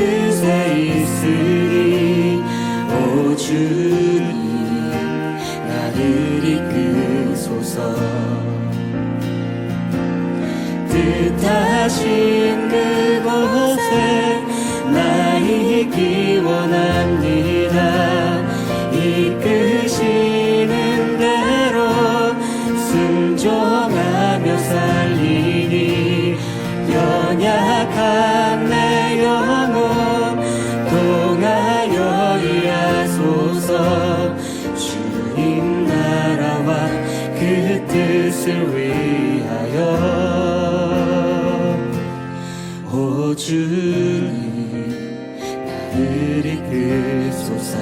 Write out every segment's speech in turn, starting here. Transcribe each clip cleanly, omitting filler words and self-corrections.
뜻에 있으니 오 주님 나를 이끄소서. 뜻하신 그곳에 나 있기 원합니다. 이끄시는 대로 순종하며 살리니 연약한 내 영혼 동하여 일하소서. 주님 나라와 그 뜻을 위하여 오 주님 나를 이끄소서.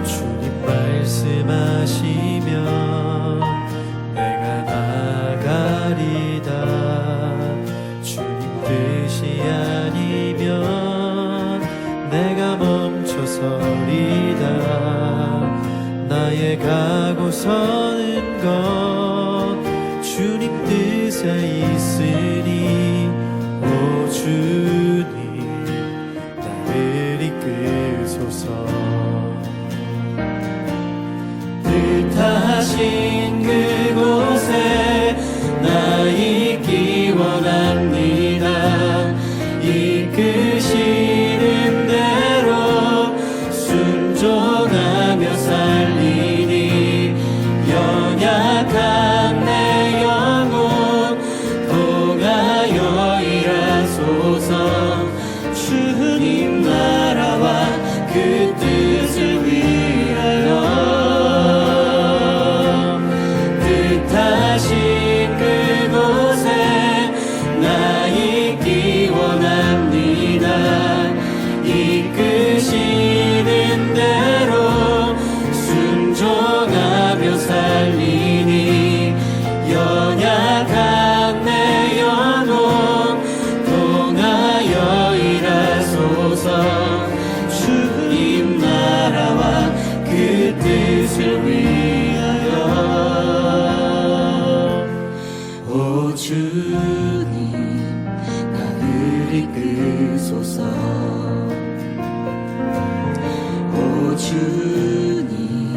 주님 말씀하시면 내가 나가리다. 주님 뜻이 아니면 내가 멈춰서리다. 나의 가고 서는 것 주님 뜻에 있으니 오 주님 나를 이끄소서. 뜻하신 그곳에 나 있기 원합니다. 이끄시는 대로 순종하며 살리니 연약한 내 영혼 동하여 일하소서. 주님 나라와 그 뜻을 위하여 뜻하신 그곳에 나 있기 원합니다. 이끄시는 대로 순종하며 살리니 연약한 내 영혼 동하여 일하소서. 주님 나라와 그 뜻을 위하여 오 주님 나를 이끄소서. 오 주님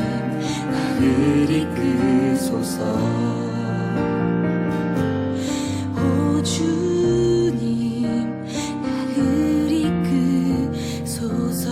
나를 이끄소서. 오 주님 나를 이끄소서.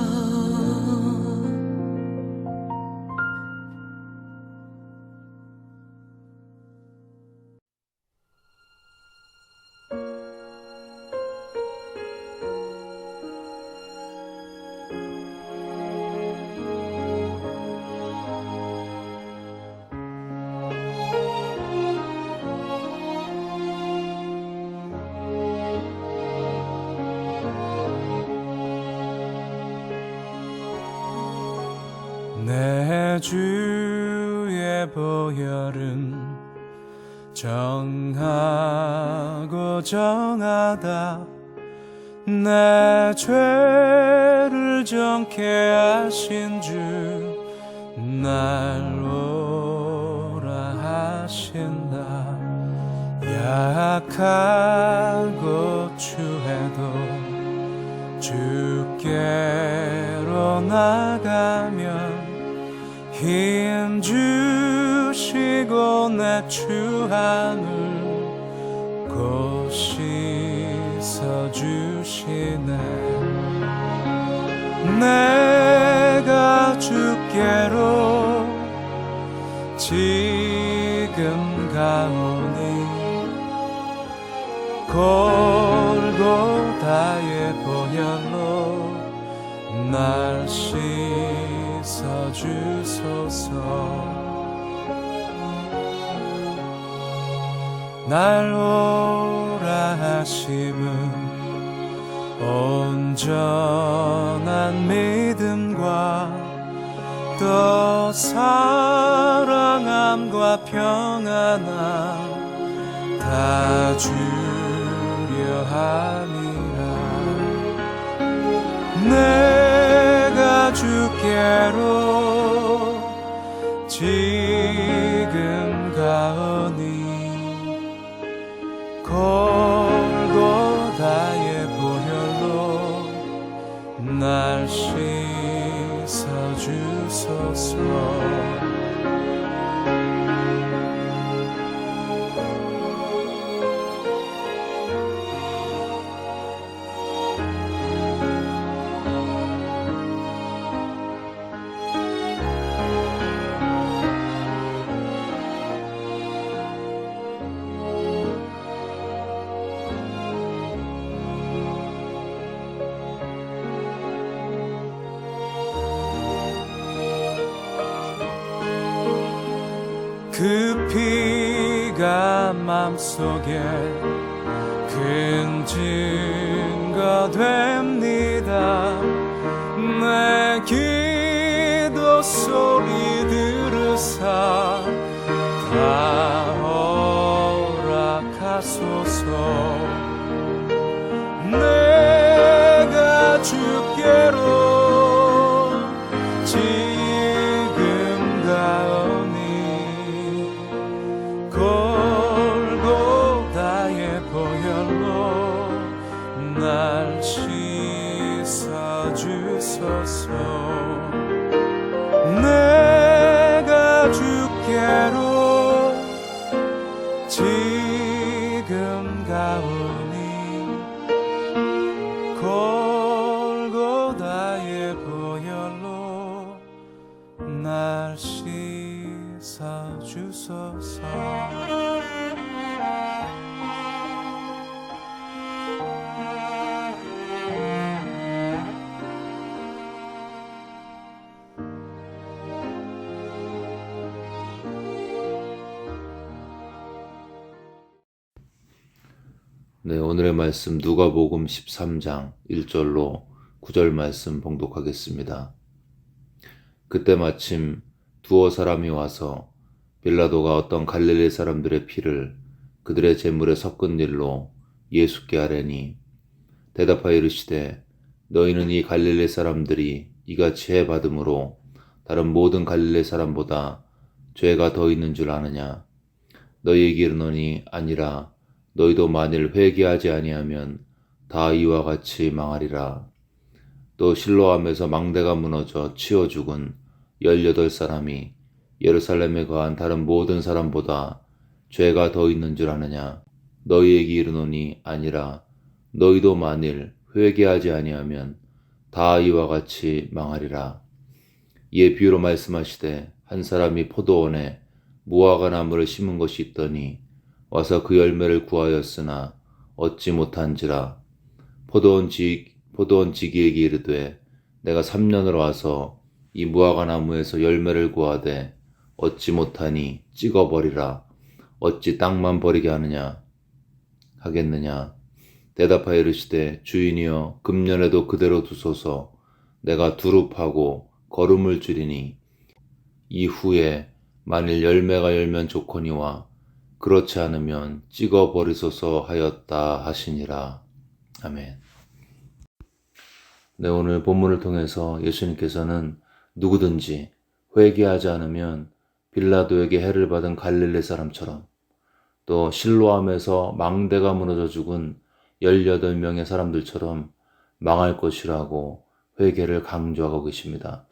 내 주의 보혈은 정하고 정하다. 내 죄를 정케 하신 주 날 오라 하신다. 약하고 추해도 주께로 나가면 힘 주시고 내 주 하늘 곧 씻어주시네. 내가 주께로 지금 가오니 골고다의 보혈로 날 씻어주소서. 날 오라 하심은 온전한 믿음과 또 사랑함과 평안함 다 주려 함이라. 내가 주께로 지금 가오니 골고다 그 피가 맘속에 큰 증거 됩니다. 내 기도 소리 들으사 다 허락하소서. 내가 주께로 지금 가오니 골고다의 보혈로 날 씻어주소서. 내가 주께로 지금 가오니 골고다의 보혈로 날 씻어주소서. 네, 오늘의 말씀 누가복음 13장 1절로 9절 말씀 봉독하겠습니다. 그때 마침 두어 사람이 와서 빌라도가 어떤 갈릴리 사람들의 피를 그들의 제물에 섞은 일로 예수께 아뢰니 대답하여 이르시되 너희는 이 갈릴리 사람들이 이같이 해 받음으로 다른 모든 갈릴리 사람보다 죄가 더 있는 줄 아느냐? 너희에게 이르노니 아니라 너희도 만일 회개하지 아니하면 다 이와 같이 망하리라. 또 실로암에서 망대가 무너져 치어 죽은 18사람이 예루살렘에 거한 다른 모든 사람보다 죄가 더 있는 줄 아느냐? 너희에게 이르노니 아니라 너희도 만일 회개하지 아니하면 다 이와 같이 망하리라. 이에 비유로 말씀하시되 한 사람이 포도원에 무화과 나무를 심은 것이 있더니 와서 그 열매를 구하였으나 얻지 못한지라. 포도원 지기에게 이르되 내가 3년을 와서 이 무화과 나무에서 열매를 구하되 얻지 못하니 찍어버리라. 어찌 땅만 버리게 하겠느냐. 대답하여 이르시되 주인이여 금년에도 그대로 두소서. 내가 두릅하고 거름을 줄이니 이후에 만일 열매가 열면 좋거니와 그렇지 않으면 찍어버리소서 하였다 하시니라. 아멘. 네, 오늘 본문을 통해서 예수님께서는 누구든지 회개하지 않으면 빌라도에게 해를 받은 갈릴리 사람처럼 또 실로암에서 망대가 무너져 죽은 18명의 사람들처럼 망할 것이라고 회개를 강조하고 계십니다.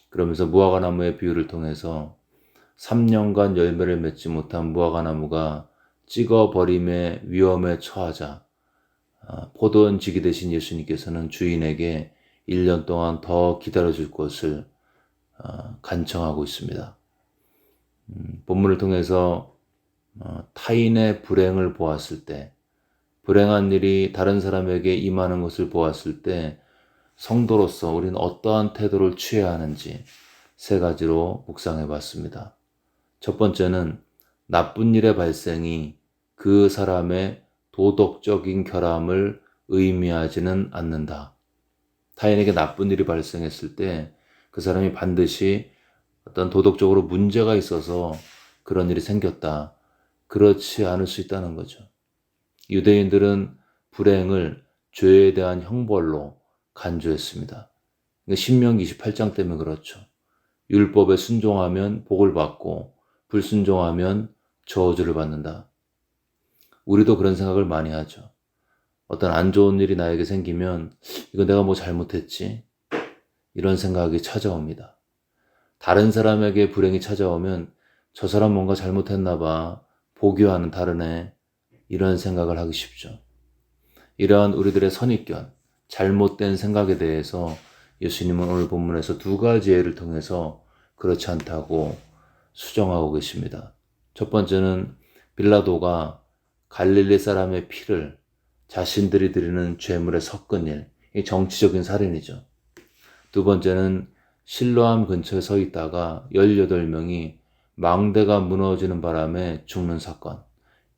그러면서 무화과 나무의 비유를 통해서 3년간 열매를 맺지 못한 무화과 나무가 찍어버림의 위험에 처하자 포도원 지기 되신 예수님께서는 주인에게 1년 동안 더 기다려줄 것을 간청하고 있습니다. 본문을 통해서 타인의 불행을 보았을 때, 불행한 일이 다른 사람에게 임하는 것을 보았을 때 성도로서 우리는 어떠한 태도를 취해야 하는지 3가지로 묵상해 봤습니다. 첫 번째는 나쁜 일의 발생이 그 사람의 도덕적인 결함을 의미하지는 않는다. 타인에게 나쁜 일이 발생했을 때 그 사람이 반드시 어떤 도덕적으로 문제가 있어서 그런 일이 생겼다. 그렇지 않을 수 있다는 거죠. 유대인들은 불행을 죄에 대한 형벌로 간주했습니다. 신명기 28장 때문에 그렇죠. 율법에 순종하면 복을 받고 불순종하면 저주를 받는다. 우리도 그런 생각을 많이 하죠. 어떤 안 좋은 일이 나에게 생기면 이거 내가 뭐 잘못했지? 이런 생각이 찾아옵니다. 다른 사람에게 불행이 찾아오면 저 사람 뭔가 잘못했나 봐. 보교하는 다른 애. 이런 생각을 하기 쉽죠. 이러한 우리들의 선입견, 잘못된 생각에 대해서 예수님은 오늘 본문에서 2가지 예를 통해서 그렇지 않다고 수정하고 계십니다. 첫 번째는 빌라도가 갈릴리 사람의 피를 자신들이 드리는 죄물에 섞은 일, 이 정치적인 살인이죠. 두 번째는 실로암 근처에 서 있다가 18명이 망대가 무너지는 바람에 죽는 사건.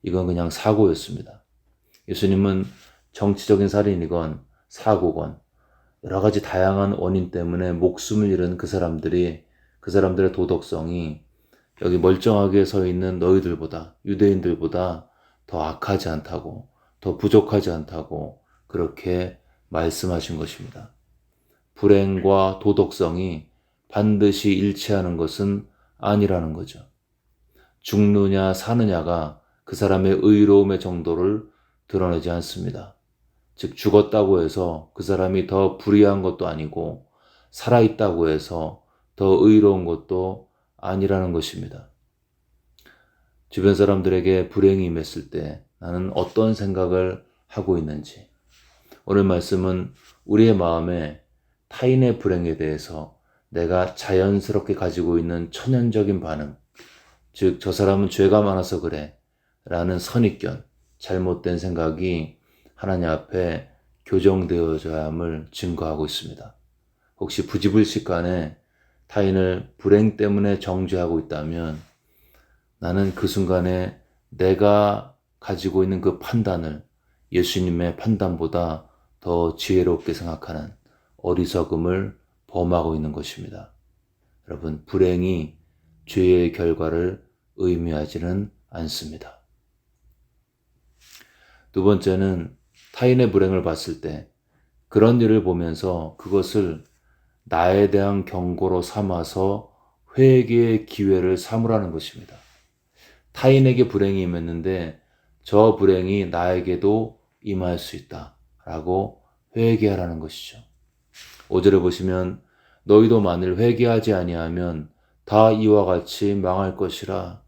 이건 그냥 사고였습니다. 예수님은 정치적인 살인이건 사고건 여러 가지 다양한 원인 때문에 목숨을 잃은 그 사람들의 도덕성이 여기 멀쩡하게 서 있는 너희들보다, 유대인들보다 더 악하지 않다고, 더 부족하지 않다고 그렇게 말씀하신 것입니다. 불행과 도덕성이 반드시 일치하는 것은 아니라는 거죠. 죽느냐 사느냐가 그 사람의 의로움의 정도를 드러내지 않습니다. 즉 죽었다고 해서 그 사람이 더 불의한 것도 아니고 살아있다고 해서 더 의로운 것도 아니라는 것입니다. 주변 사람들에게 불행이 임했을 때 나는 어떤 생각을 하고 있는지, 오늘 말씀은 우리의 마음에 타인의 불행에 대해서 내가 자연스럽게 가지고 있는 천연적인 반응, 즉 저 사람은 죄가 많아서 그래 라는 선입견, 잘못된 생각이 하나님 앞에 교정되어져야 함을 증거하고 있습니다. 혹시 부지불식간에 타인을 불행 때문에 정죄하고 있다면 나는 그 순간에 내가 가지고 있는 그 판단을 예수님의 판단보다 더 지혜롭게 생각하는 어리석음을 범하고 있는 것입니다. 여러분, 불행이 죄의 결과를 의미하지는 않습니다. 두 번째는 타인의 불행을 봤을 때 그런 일을 보면서 그것을 나에 대한 경고로 삼아서 회개의 기회를 삼으라는 것입니다. 타인에게 불행이 임했는데 저 불행이 나에게도 임할 수 있다라고 회개하라는 것이죠. 5절에 보시면 너희도 만일 회개하지 아니하면 다 이와 같이 망할 것이라.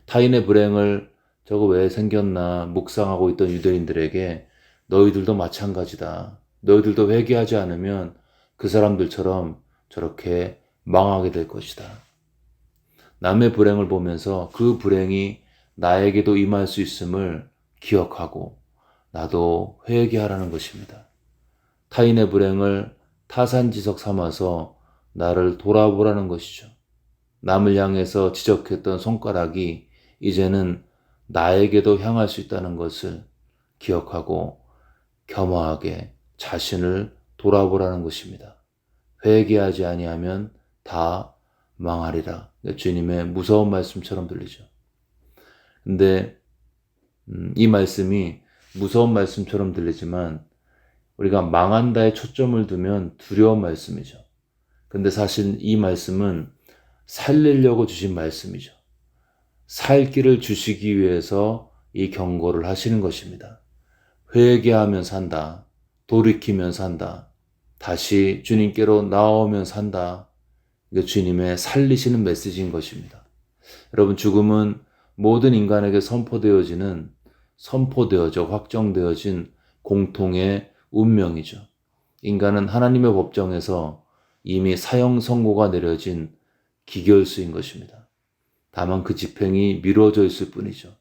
타인의 불행을 저거 왜 생겼나 묵상하고 있던 유대인들에게 너희들도 마찬가지다. 너희들도 회개하지 않으면 그 사람들처럼 저렇게 망하게 될 것이다. 남의 불행을 보면서 그 불행이 나에게도 임할 수 있음을 기억하고 나도 회개하라는 것입니다. 타인의 불행을 타산지석 삼아서 나를 돌아보라는 것이죠. 남을 향해서 지적했던 손가락이 이제는 나에게도 향할 수 있다는 것을 기억하고 겸허하게 자신을 돌아보라는 것입니다. 회개하지 아니하면 다 망하리라. 주님의 무서운 말씀처럼 들리죠. 근데 이 말씀이 무서운 말씀처럼 들리지만 우리가 망한다에 초점을 두면 두려운 말씀이죠. 근데 사실 이 말씀은 살리려고 주신 말씀이죠. 살 길을 주시기 위해서 이 경고를 하시는 것입니다. 회개하면 산다. 돌이키면 산다. 다시 주님께로 나오면 산다. 이게 주님의 살리시는 메시지인 것입니다. 여러분, 죽음은 모든 인간에게 선포되어져 확정되어진 공통의 운명이죠. 인간은 하나님의 법정에서 이미 사형 선고가 내려진 기결수인 것입니다. 다만 그 집행이 미뤄져 있을 뿐이죠.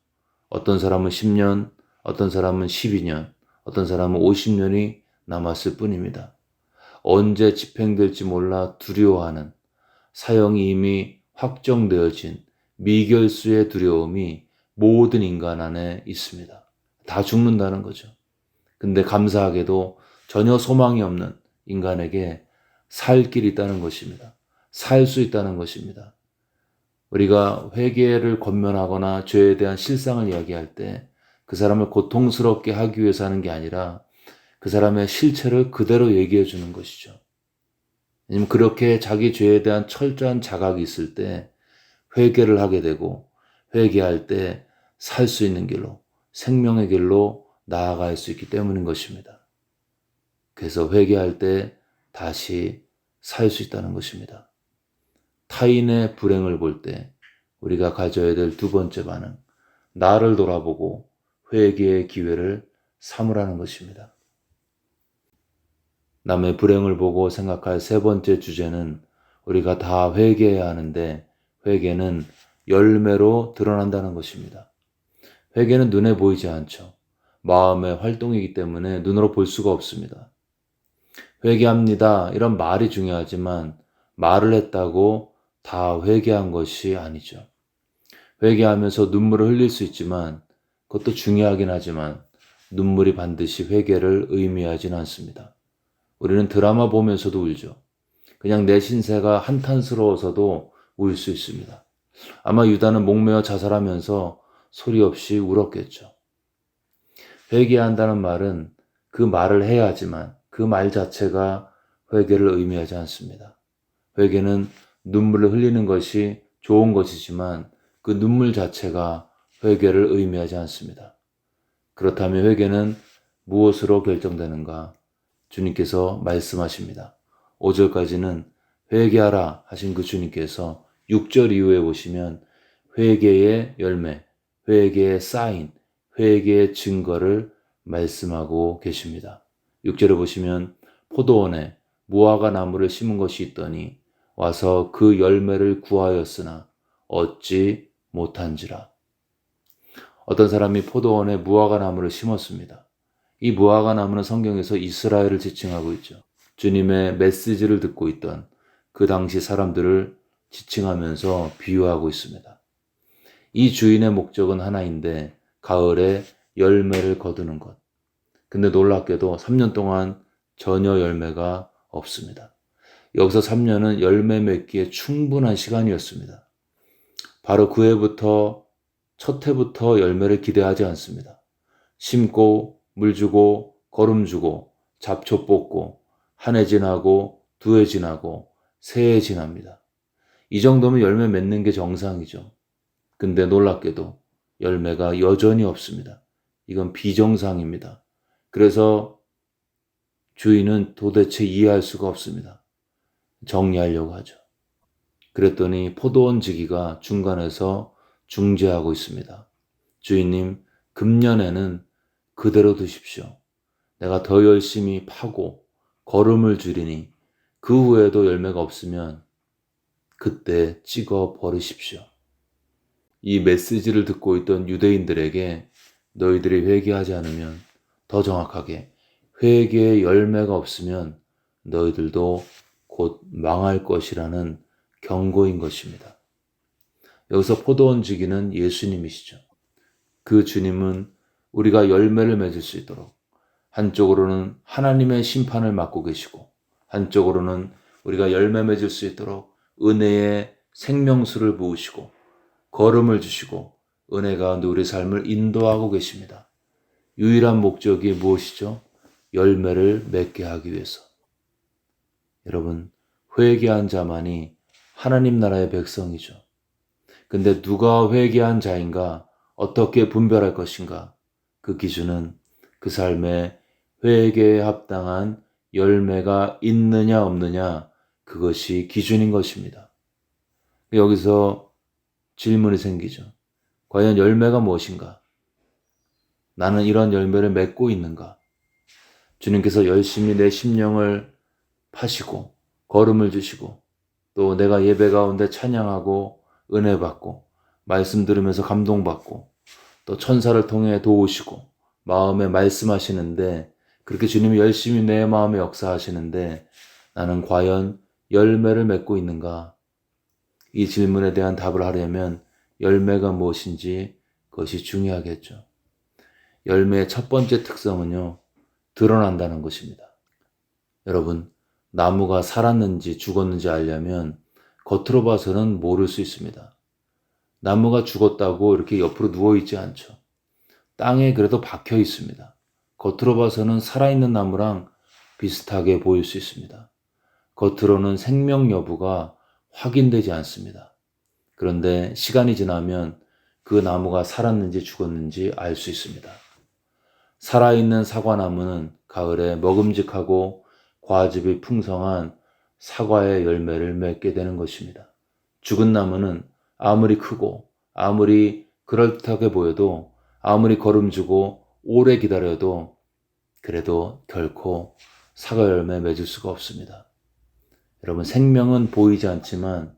어떤 사람은 10년, 어떤 사람은 12년, 어떤 사람은 50년이 남았을 뿐입니다. 언제 집행될지 몰라 두려워하는 사형이 이미 확정되어진 미결수의 두려움이 모든 인간 안에 있습니다. 다 죽는다는 거죠. 근데 감사하게도 전혀 소망이 없는 인간에게 살 길이 있다는 것입니다. 살 수 있다는 것입니다. 우리가 회개를 권면하거나 죄에 대한 실상을 이야기할 때 그 사람을 고통스럽게 하기 위해서 하는 게 아니라 그 사람의 실체를 그대로 얘기해 주는 것이죠. 왜냐면 그렇게 자기 죄에 대한 철저한 자각이 있을 때 회개를 하게 되고 회개할 때 살 수 있는 길로, 생명의 길로 나아갈 수 있기 때문인 것입니다. 그래서 회개할 때 다시 살 수 있다는 것입니다. 타인의 불행을 볼 때 우리가 가져야 될 두 번째 반응, 나를 돌아보고 회개의 기회를 삼으라는 것입니다. 남의 불행을 보고 생각할 세 번째 주제는 우리가 다 회개해야 하는데 회개는 열매로 드러난다는 것입니다. 회개는 눈에 보이지 않죠. 마음의 활동이기 때문에 눈으로 볼 수가 없습니다. 회개합니다. 이런 말이 중요하지만 말을 했다고 다 회개한 것이 아니죠. 회개하면서 눈물을 흘릴 수 있지만 그것도 중요하긴 하지만 눈물이 반드시 회개를 의미하진 않습니다. 우리는 드라마 보면서도 울죠. 그냥 내 신세가 한탄스러워서도 울 수 있습니다. 아마 유다는 목매어 자살하면서 소리 없이 울었겠죠. 회개한다는 말은 그 말을 해야 하지만 그 말 자체가 회개를 의미하지 않습니다. 회개는 눈물을 흘리는 것이 좋은 것이지만 그 눈물 자체가 회개를 의미하지 않습니다. 그렇다면 회개는 무엇으로 결정되는가? 주님께서 말씀하십니다. 5절까지는 회개하라 하신 그 주님께서 6절 이후에 보시면 회개의 열매, 회개의 사인, 회개의 증거를 말씀하고 계십니다. 6절에 보시면 포도원에 무화과 나무를 심은 것이 있더니 와서 그 열매를 구하였으나 얻지 못한지라. 어떤 사람이 포도원에 무화과 나무를 심었습니다. 이 무화과 나무는 성경에서 이스라엘을 지칭하고 있죠. 주님의 메시지를 듣고 있던 그 당시 사람들을 지칭하면서 비유하고 있습니다. 이 주인의 목적은 하나인데 가을에 열매를 거두는 것. 근데 놀랍게도 3년 동안 전혀 열매가 없습니다. 여기서 3년은 열매 맺기에 충분한 시간이었습니다. 바로 그 해부터 첫 해부터 열매를 기대하지 않습니다. 심고 물 주고 거름 주고 잡초 뽑고 한 해 지나고 두 해 지나고 세 해 지납니다. 이 정도면 열매 맺는 게 정상이죠. 근데 놀랍게도 열매가 여전히 없습니다. 이건 비정상입니다. 그래서 주인은 도대체 이해할 수가 없습니다. 정리하려고 하죠. 그랬더니 포도원 지기가 중간에서 중재하고 있습니다. 주인님, 금년에는 그대로 두십시오. 내가 더 열심히 파고 거름을 줄이니 그 후에도 열매가 없으면 그때 찍어 버리십시오. 이 메시지를 듣고 있던 유대인들에게 너희들이 회개하지 않으면, 더 정확하게 회개의 열매가 없으면 너희들도 곧 망할 것이라는 경고인 것입니다. 여기서 포도원 지기는 예수님이시죠. 그 주님은 우리가 열매를 맺을 수 있도록 한쪽으로는 하나님의 심판을 맡고 계시고 한쪽으로는 우리가 열매 맺을 수 있도록 은혜의 생명수를 부으시고 걸음을 주시고 은혜 가운데 우리 삶을 인도하고 계십니다. 유일한 목적이 무엇이죠? 열매를 맺게 하기 위해서. 여러분, 회개한 자만이 하나님 나라의 백성이죠. 근데 누가 회개한 자인가? 어떻게 분별할 것인가? 그 기준은 그 삶에 회개에 합당한 열매가 있느냐 없느냐, 그것이 기준인 것입니다. 여기서 질문이 생기죠. 과연 열매가 무엇인가? 나는 이런 열매를 맺고 있는가? 주님께서 열심히 내 심령을 파시고 걸음을 주시고 또 내가 예배 가운데 찬양하고 은혜 받고 말씀 들으면서 감동받고 또 천사를 통해 도우시고 마음에 말씀하시는데, 그렇게 주님이 열심히 내 마음에 역사하시는데 나는 과연 열매를 맺고 있는가? 이 질문에 대한 답을 하려면 열매가 무엇인지 그것이 중요하겠죠. 열매의 첫 번째 특성은요, 드러난다는 것입니다. 여러분, 나무가 살았는지 죽었는지 알려면 겉으로 봐서는 모를 수 있습니다. 나무가 죽었다고 이렇게 옆으로 누워있지 않죠. 땅에 그래도 박혀 있습니다. 겉으로 봐서는 살아있는 나무랑 비슷하게 보일 수 있습니다. 겉으로는 생명 여부가 확인되지 않습니다. 그런데 시간이 지나면 그 나무가 살았는지 죽었는지 알 수 있습니다. 살아있는 사과나무는 가을에 먹음직하고 과즙이 풍성한 사과의 열매를 맺게 되는 것입니다. 죽은 나무는 아무리 크고 아무리 그럴듯하게 보여도 아무리 걸음주고 오래 기다려도 그래도 결코 사과 열매 맺을 수가 없습니다. 여러분, 생명은 보이지 않지만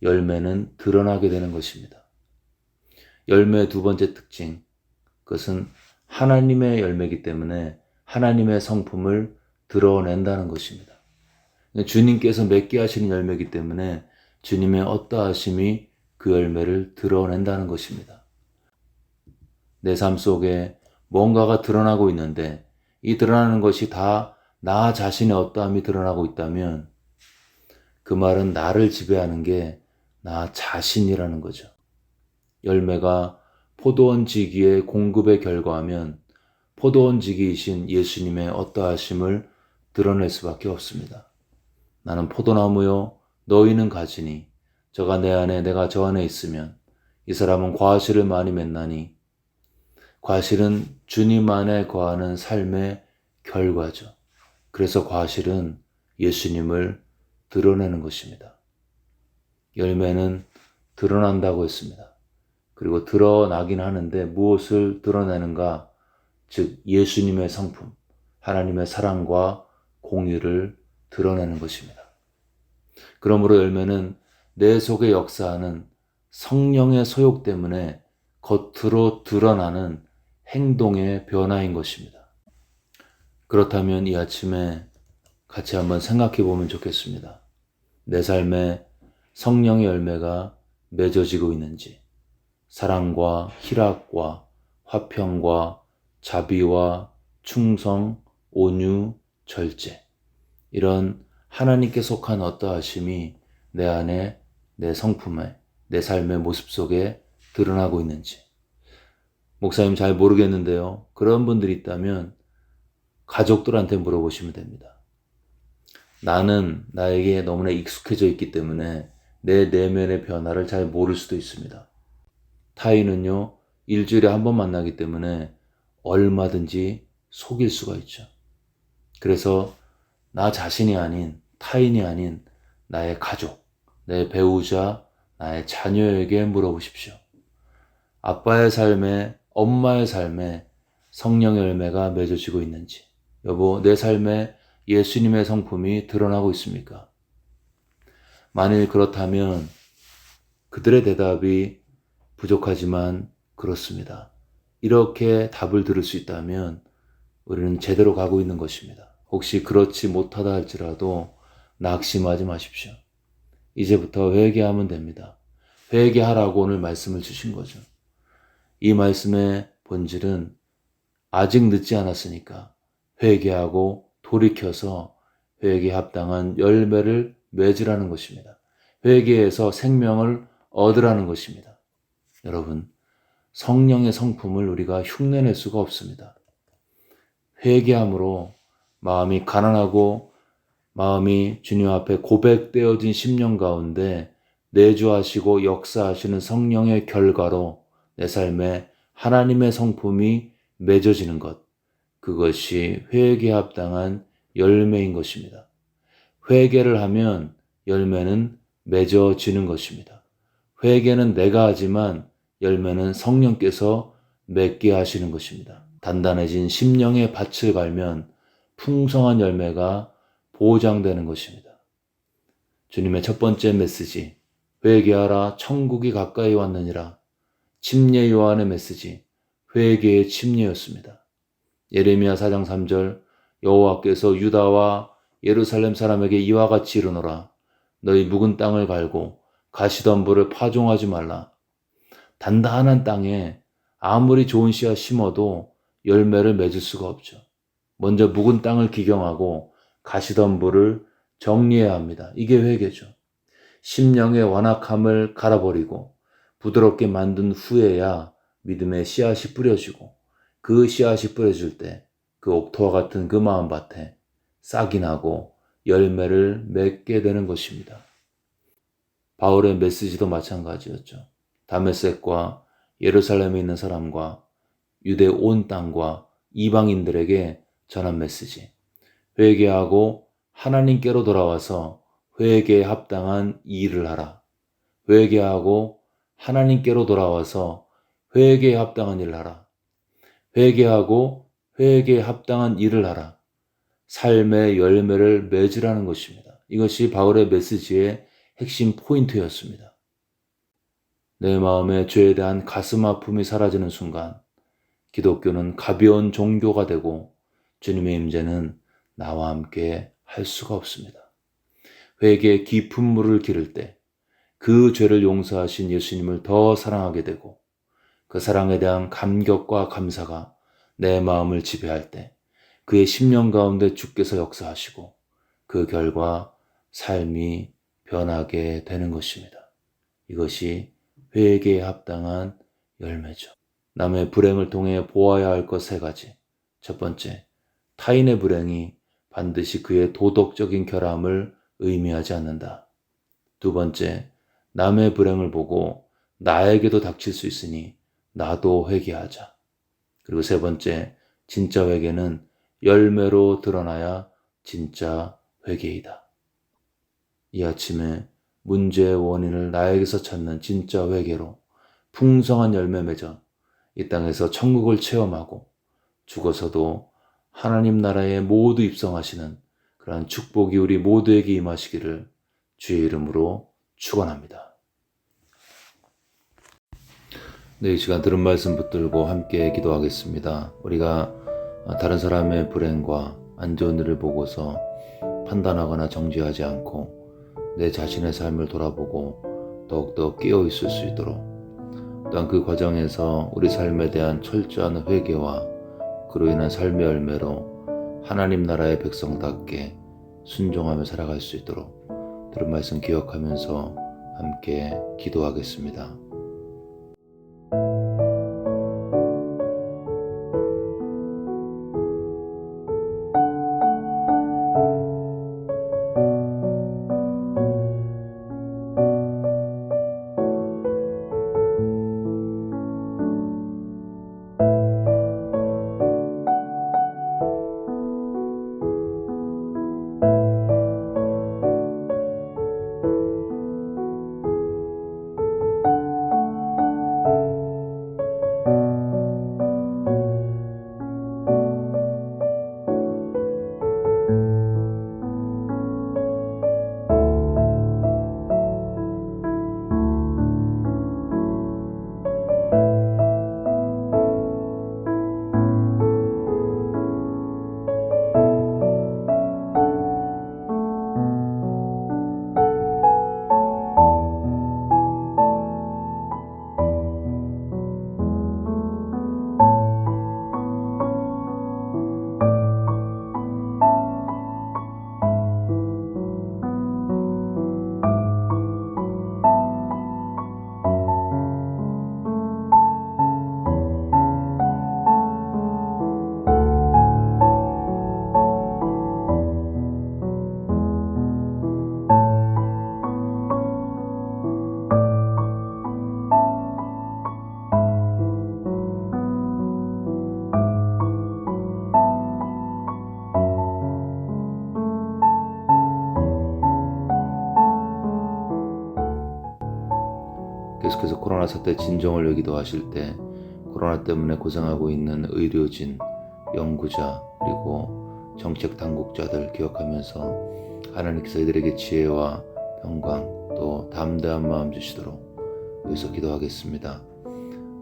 열매는 드러나게 되는 것입니다. 열매의 두 번째 특징, 그것은 하나님의 열매이기 때문에 하나님의 성품을 드러낸다는 것입니다. 주님께서 맺게 하시는 열매이기 때문에 주님의 어떠하심이 그 열매를 드러낸다는 것입니다. 내 삶 속에 뭔가가 드러나고 있는데 이 드러나는 것이 다 나 자신의 어떠함이 드러나고 있다면 그 말은 나를 지배하는 게 나 자신이라는 거죠. 열매가 포도원지기의 공급에 결과하면 포도원지기이신 예수님의 어떠하심을 드러낼 수밖에 없습니다. 나는 포도나무요 너희는 가지니 저가 내 안에 내가 저 안에 있으면 이 사람은 과실을 많이 맺나니 과실은 주님 안에 거하는 삶의 결과죠. 그래서 과실은 예수님을 드러내는 것입니다. 열매는 드러난다고 했습니다. 그리고 드러나긴 하는데 무엇을 드러내는가? 즉 예수님의 성품, 하나님의 사랑과 공의를 드러내는 것입니다. 그러므로 열매는 내 속에 역사하는 성령의 소욕 때문에 겉으로 드러나는 행동의 변화인 것입니다. 그렇다면 이 아침에 같이 한번 생각해 보면 좋겠습니다. 내 삶에 성령의 열매가 맺어지고 있는지, 사랑과 희락과 화평과 자비와 충성, 온유, 절제, 이런 하나님께 속한 어떠하심이 내 안에, 내 성품에, 내 삶의 모습 속에 드러나고 있는지. 목사님 잘 모르겠는데요. 그런 분들이 있다면 가족들한테 물어보시면 됩니다. 나는 나에게 너무나 익숙해져 있기 때문에 내 내면의 변화를 잘 모를 수도 있습니다. 타인은요, 일주일에 한 번 만나기 때문에 얼마든지 속일 수가 있죠. 그래서 나 자신이 아닌, 타인이 아닌 나의 가족, 내 배우자, 나의 자녀에게 물어보십시오. 아빠의 삶에, 엄마의 삶에 성령의 열매가 맺어지고 있는지, 여보, 내 삶에 예수님의 성품이 드러나고 있습니까? 만일 그렇다면 그들의 대답이 부족하지만 그렇습니다. 이렇게 답을 들을 수 있다면 우리는 제대로 가고 있는 것입니다. 혹시 그렇지 못하다 할지라도 낙심하지 마십시오. 이제부터 회개하면 됩니다. 회개하라고 오늘 말씀을 주신 거죠. 이 말씀의 본질은 아직 늦지 않았으니까 회개하고 돌이켜서 회개에 합당한 열매를 맺으라는 것입니다. 회개에서 생명을 얻으라는 것입니다. 여러분, 성령의 성품을 우리가 흉내낼 수가 없습니다. 회개함으로 마음이 가난하고 마음이 주님 앞에 고백되어진 심령 가운데 내주하시고 역사하시는 성령의 결과로 내 삶에 하나님의 성품이 맺어지는 것, 그것이 회개에 합당한 열매인 것입니다. 회개를 하면 열매는 맺어지는 것입니다. 회개는 내가 하지만 열매는 성령께서 맺게 하시는 것입니다. 단단해진 심령의 밭을 갈면 풍성한 열매가 보장되는 것입니다. 주님의 첫 번째 메시지, 회개하라 천국이 가까이 왔느니라. 침례 요한의 메시지, 회개의 침례였습니다. 예레미야 4장 3절, 여호와께서 유다와 예루살렘 사람에게 이와 같이 이르노라. 너희 묵은 땅을 갈고 가시덤불을 파종하지 말라. 단단한 땅에 아무리 좋은 씨앗 심어도 열매를 맺을 수가 없죠. 먼저 묵은 땅을 기경하고 가시덤불을 정리해야 합니다. 이게 회개죠. 심령의 완악함을 갈아버리고 부드럽게 만든 후에야 믿음의 씨앗이 뿌려지고 그 씨앗이 뿌려질 때 그 옥토와 같은 그 마음밭에 싹이 나고 열매를 맺게 되는 것입니다. 바울의 메시지도 마찬가지였죠. 다메섹과 예루살렘에 있는 사람과 유대 온 땅과 이방인들에게 전한 메시지. 회개하고 하나님께로 돌아와서 회개에 합당한 일을 하라. 회개하고 하나님께로 돌아와서 회개에 합당한 일을 하라. 회개하고 회개에 합당한 일을 하라. 삶의 열매를 맺으라는 것입니다. 이것이 바울의 메시지의 핵심 포인트였습니다. 내 마음에 죄에 대한 가슴 아픔이 사라지는 순간 기독교는 가벼운 종교가 되고 주님의 임재는 나와 함께 할 수가 없습니다. 회개의 깊은 물을 기를 때 그 죄를 용서하신 예수님을 더 사랑하게 되고 그 사랑에 대한 감격과 감사가 내 마음을 지배할 때 그의 심령 가운데 주께서 역사하시고 그 결과 삶이 변하게 되는 것입니다. 이것이 회개에 합당한 열매죠. 남의 불행을 통해 보아야 할 것 세 가지. 첫 번째, 타인의 불행이 반드시 그의 도덕적인 결함을 의미하지 않는다. 두 번째, 남의 불행을 보고 나에게도 닥칠 수 있으니 나도 회개하자. 그리고 세 번째, 진짜 회개는 열매로 드러나야 진짜 회개이다. 이 아침에 문제의 원인을 나에게서 찾는 진짜 회개로 풍성한 열매 맺어 이 땅에서 천국을 체험하고 죽어서도 하나님 나라에 모두 입성하시는 그러한 축복이 우리 모두에게 임하시기를 주의 이름으로 축원합니다. 네, 이 시간 들은 말씀 붙들고 함께 기도하겠습니다. 우리가 다른 사람의 불행과 안 좋은 일을 보고서 판단하거나 정죄하지 않고 내 자신의 삶을 돌아보고 더욱더 깨어 있을 수 있도록, 또한 그 과정에서 우리 삶에 대한 철저한 회개와 그로 인한 삶의 열매로 하나님 나라의 백성답게 순종하며 살아갈 수 있도록 들은 말씀 기억하면서 함께 기도하겠습니다. 계속해서 코로나 사태 진정을 여기도 하실 때 코로나 때문에 고생하고 있는 의료진, 연구자, 그리고 정책 당국자들 기억하면서 하나님께서 이들에게 지혜와 평강 또 담대한 마음 주시도록 여기서 기도하겠습니다.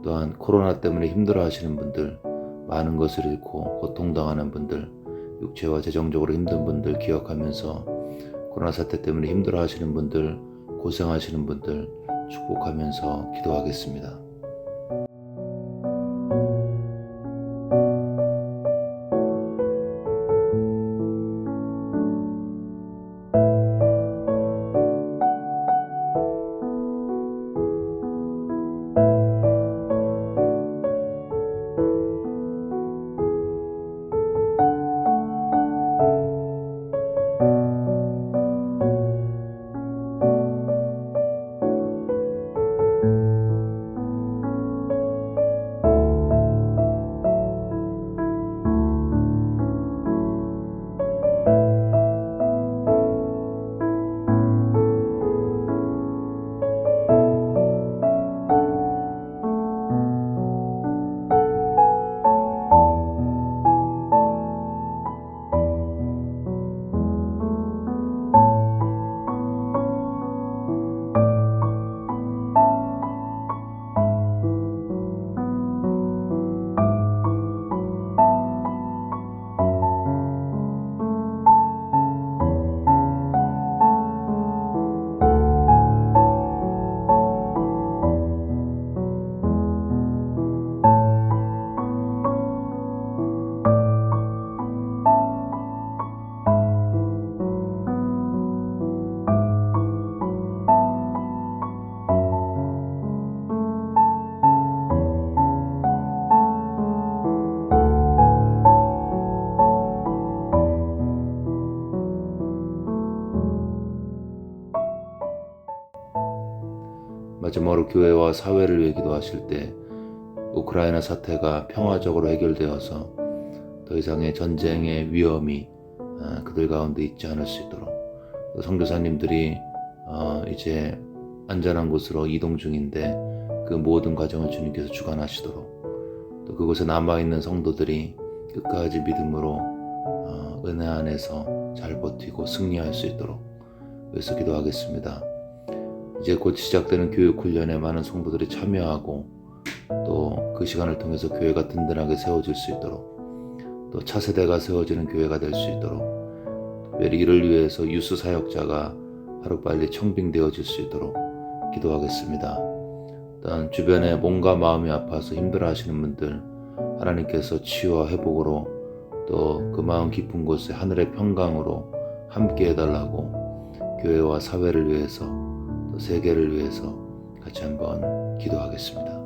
또한 코로나 때문에 힘들어 하시는 분들, 많은 것을 잃고 고통당하는 분들, 육체와 재정적으로 힘든 분들 기억하면서 코로나 사태 때문에 힘들어 하시는 분들, 고생하시는 분들 축복하면서 기도하겠습니다. 마지막으로 교회와 사회를 위해 기도하실 때 우크라이나 사태가 평화적으로 해결되어서 더 이상의 전쟁의 위험이 그들 가운데 있지 않을 수 있도록, 또 선교사님들이 이제 안전한 곳으로 이동 중인데 그 모든 과정을 주님께서 주관하시도록, 또 그곳에 남아있는 성도들이 끝까지 믿음으로 은혜 안에서 잘 버티고 승리할 수 있도록 위해서 기도하겠습니다. 이제 곧 시작되는 교육훈련에 많은 성도들이 참여하고 또 그 시간을 통해서 교회가 든든하게 세워질 수 있도록, 또 차세대가 세워지는 교회가 될 수 있도록, 특별히 이를 위해서 유스 사역자가 하루빨리 청빙되어질 수 있도록 기도하겠습니다. 일단 주변에 몸과 마음이 아파서 힘들어하시는 분들 하나님께서 치유와 회복으로, 또 그 마음 깊은 곳에 하늘의 평강으로 함께 해달라고 교회와 사회를 위해서, 또 세계를 위해서 같이 한번 기도하겠습니다.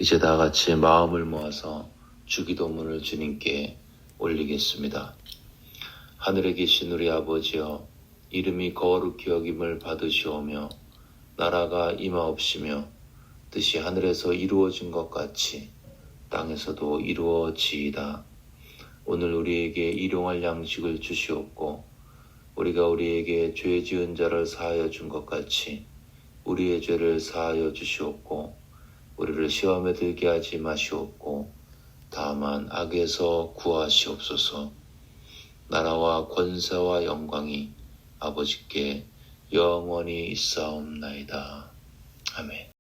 이제 다 같이 마음을 모아서 주기도문을 주님께 올리겠습니다. 하늘에 계신 우리 아버지여, 이름이 거룩히 여김을 받으시오며 나라가 임하옵시며 뜻이 하늘에서 이루어진 것 같이 땅에서도 이루어지이다. 오늘 우리에게 일용할 양식을 주시옵고 우리가 우리에게 죄 지은 자를 사하여 준 것 같이 우리의 죄를 사하여 주시옵고 우리를 시험에 들게 하지 마시옵고 다만 악에서 구하시옵소서. 나라와 권세와 영광이 아버지께 영원히 있사옵나이다. 아멘.